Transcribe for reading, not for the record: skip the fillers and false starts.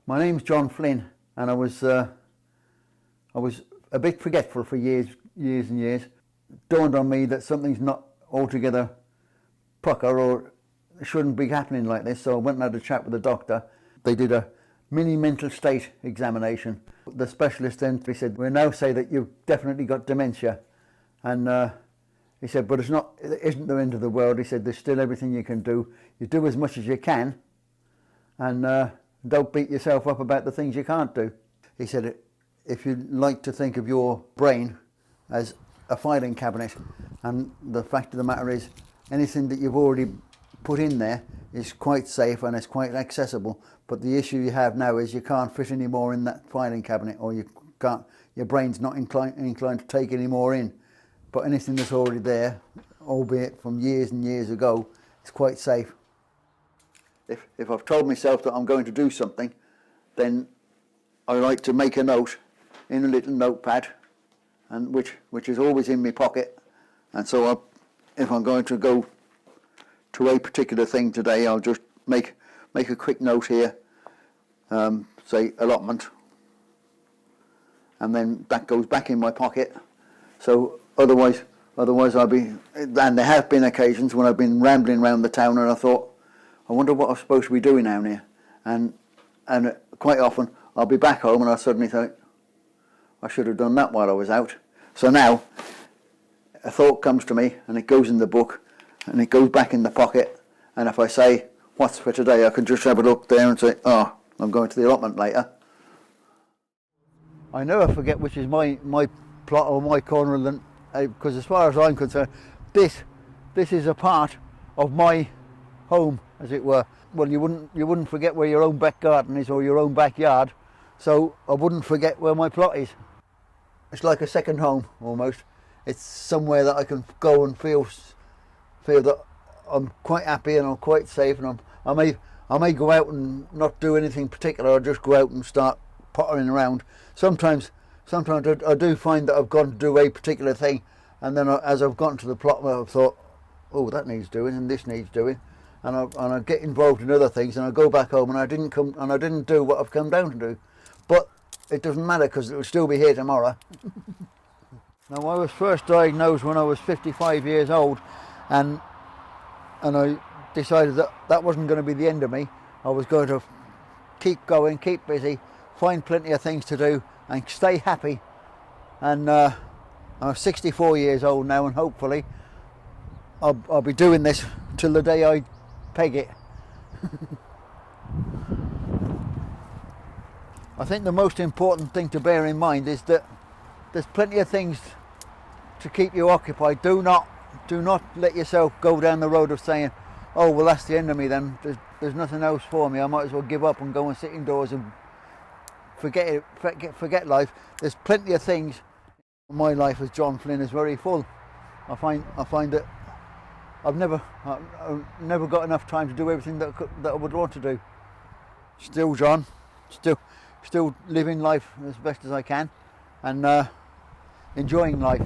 My name's John Flynn, and I was a bit forgetful for years and years. It dawned on me that something's not altogether pucker, or it shouldn't be happening like this. So I went and had a chat with the doctor. They did a mini mental state examination. The specialist then said, "We now say that you've definitely got dementia," and he said, "But it isn't the end of the world." He said, "There's still everything you can do. You do as much as you can, and don't beat yourself up about the things you can't do." He said, "If you like to think of your brain as a filing cabinet, and the fact of the matter is, anything that you've already put in there is quite safe and it's quite accessible. But the issue you have now is you can't fit any more in that filing cabinet, or your brain's not inclined to take any more in. But anything that's already there, albeit from years and years ago, is quite safe." If I've told myself that I'm going to do something, then I like to make a note in a little notepad, and which is always in my pocket. And so if I'm going to go to a particular thing today, I'll just make a quick note here, say allotment, and then that goes back in my pocket. So otherwise I'll be, and there have been occasions when I've been rambling around the town and I thought, I wonder what I'm supposed to be doing down here, and quite often I'll be back home and I suddenly think, I should have done that while I was out. So now a thought comes to me and it goes in the book and it goes back in the pocket, and if I say, "What's for today?" I can just have a look there and say, "Oh, I'm going to the allotment later." I never forget which is my plot or my corner of the, because as far as I'm concerned, this is a part of my home, as it were. Well, you wouldn't forget where your own back garden is or your own backyard, so I wouldn't forget where my plot is. It's like a second home almost. It's somewhere that I can go and feel that I'm quite happy and I'm quite safe, and I may go out and not do anything particular. I'll just go out and start pottering around. Sometimes I do find that I've gone to do a particular thing, and then as I've gotten to the plot, I've thought, "Oh, that needs doing and this needs doing," and I get involved in other things, and I go back home and I didn't do what I've come down to do. But it doesn't matter, because it will still be here tomorrow. Now, I was first diagnosed when I was 55 years old, and I decided that wasn't going to be the end of me. I was going to keep going, keep busy, find plenty of things to do and stay happy. And I'm 64 years old now, and hopefully I'll be doing this till the day I peg it. I think the most important thing to bear in mind is that there's plenty of things to keep you occupied. Do not let yourself go down the road of saying, "Oh, well, that's the end of me then. There's nothing else for me. I might as well give up and go and sit indoors and forget life." There's plenty of things. My life as John Flynn is very full. I find that I've never got enough time to do everything that I would want to do. Still John, still living life as best as I can, and enjoying life.